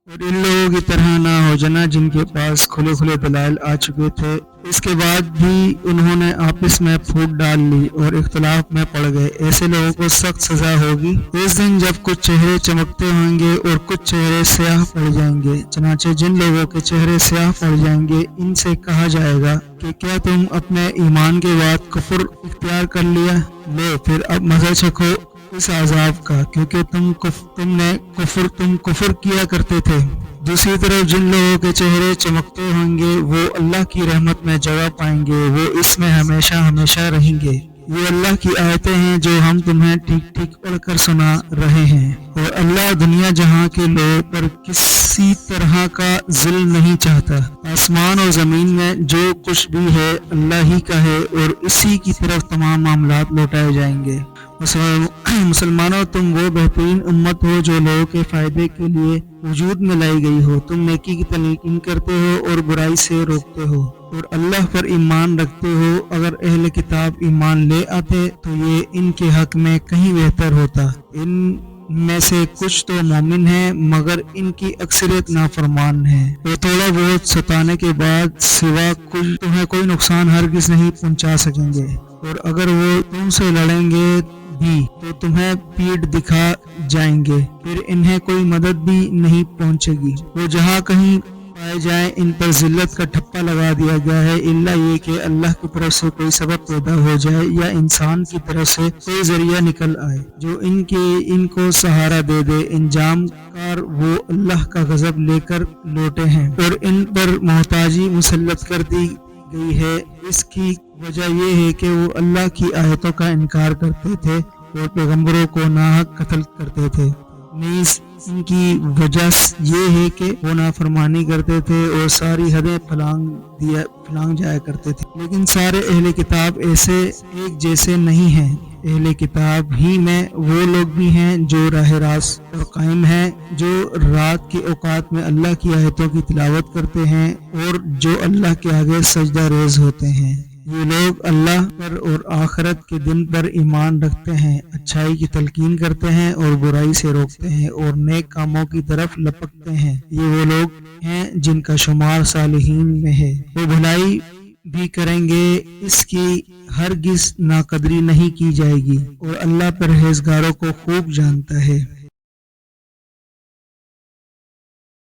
اور ان لوگوں کی طرح نہ ہو جانا جن کے پاس کھلے کھلے دلائل آ چکے تھے، اس کے بعد بھی انہوں نے آپس میں پھوٹ ڈال لی اور اختلاف میں پڑ گئے۔ ایسے لوگوں کو سخت سزا ہوگی اس دن جب کچھ چہرے چمکتے ہوں گے اور کچھ چہرے سیاہ پڑ جائیں گے۔ چنانچہ جن لوگوں کے چہرے سیاہ پڑ جائیں گے ان سے کہا جائے گا کہ کیا تم اپنے ایمان کے بعد کفر اختیار کر لیا؟ لو پھر اب مزہ چکھو اس عذاب کا، کیونکہ تم کفر کیا کرتے تھے۔ دوسری طرف جن لوگوں کے چہرے چمکتے ہوں گے وہ اللہ کی رحمت میں جگہ پائیں گے، وہ اس میں ہمیشہ ہمیشہ رہیں گے۔ یہ اللہ کی آیتیں ہیں جو ہم تمہیں ٹھیک ٹھیک پڑھ کر سنا رہے ہیں، اور اللہ دنیا جہاں کے لوگوں پر کسی طرح کا ظلم نہیں چاہتا۔ آسمان اور زمین میں جو کچھ بھی ہے اللہ ہی کا ہے، اور اسی کی طرف تمام معاملات لوٹائے جائیں گے۔ مسلمانوں، تم وہ بہترین امت ہو جو لوگوں کے فائدے کے لیے وجود میں لائی گئی ہو۔ تم نیکی کی تلقین کرتے ہو اور برائی سے روکتے ہو اور اللہ پر ایمان رکھتے ہو۔ اگر اہل کتاب ایمان لے آتے تو یہ ان کے حق میں کہیں بہتر ہوتا۔ ان میں سے کچھ تو مومن ہیں مگر ان کی اکثریت نافرمان ہے۔ وہ تھوڑا بہت ستانے کے بعد سوا کچھ تمہیں کوئی نقصان ہرگز نہیں پہنچا سکیں گے، اور اگر وہ تم سے لڑیں گے بھی تو تمہیں پیٹھ دکھا جائیں گے، پھر انہیں کوئی مدد بھی نہیں پہنچے گی۔ وہ جہاں کہیں پائے جائیں ان پر ذلت کا ٹھپا لگا دیا گیا ہے، الا یہ کہ اللہ کی طرف سے کوئی سبب پیدا ہو جائے یا انسان کی طرف سے کوئی ذریعہ نکل آئے جو ان کو سہارا دے دے۔ انجام کار وہ اللہ کا غضب لے کر لوٹے ہیں اور ان پر محتاجی مسلط کر دی گئی ہے۔ اس کی وجہ یہ ہے کہ وہ اللہ کی آیتوں کا انکار کرتے تھے اور پیغمبروں کو ناحق قتل کرتے تھے۔ نیز ان کی وجہ یہ ہے کہ وہ نافرمانی کرتے تھے اور ساری حدیں پھلانگ جایا کرتے تھے۔ لیکن سارے اہل کتاب ایسے ایک جیسے نہیں ہیں۔ اہل کتاب ہی میں وہ لوگ بھی ہیں جو راہ راست پر قائم ہیں، جو رات کے اوقات میں اللہ کی آیتوں کی تلاوت کرتے ہیں اور جو اللہ کے آگے سجدہ ریز ہوتے ہیں۔ یہ لوگ اللہ پر اور آخرت کے دن پر ایمان رکھتے ہیں، اچھائی کی تلقین کرتے ہیں اور برائی سے روکتے ہیں اور نیک کاموں کی طرف لپکتے ہیں۔ یہ وہ لوگ ہیں جن کا شمار صالحین میں ہے۔ وہ بھلائی بھی کریں گے، اس کی ہرگز ناقدری نہیں کی جائے گی، اور اللہ پرہیزگاروں کو خوب جانتا ہے۔